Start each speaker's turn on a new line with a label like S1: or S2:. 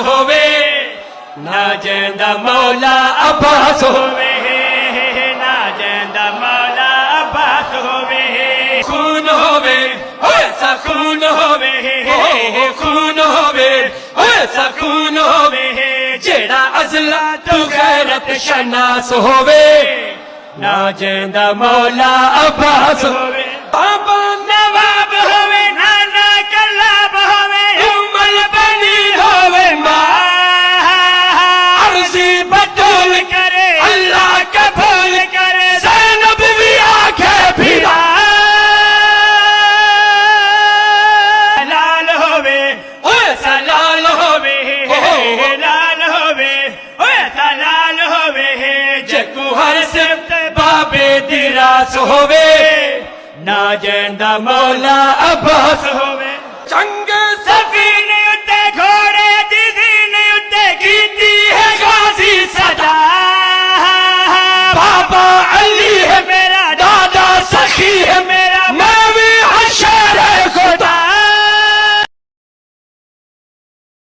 S1: होवे ना जेंदा मौला अब्बास होवे ना जेंदा मौला अब्बास होवे खून होवे ऐसा खून होवे खून होवे ऐसा खून होवे जेड़ा अज़ला तू गैरत शनास होवे ना जेंदा मौला अब्बास होवे बाबा नवाब होवे नाना कल्लाब होवे उमर बनी होवे माँ अर्ज़ी बतूल करे अल्लाह कबूल करे ज़ैनब भी आंखें फिरा लाल होवे ऐसा लाल होवे लाल होवे ऐसा लाल होवे जकू हर सिफ्त बाबे दिरास होवे ना जेंदा मौला अब्बास होवे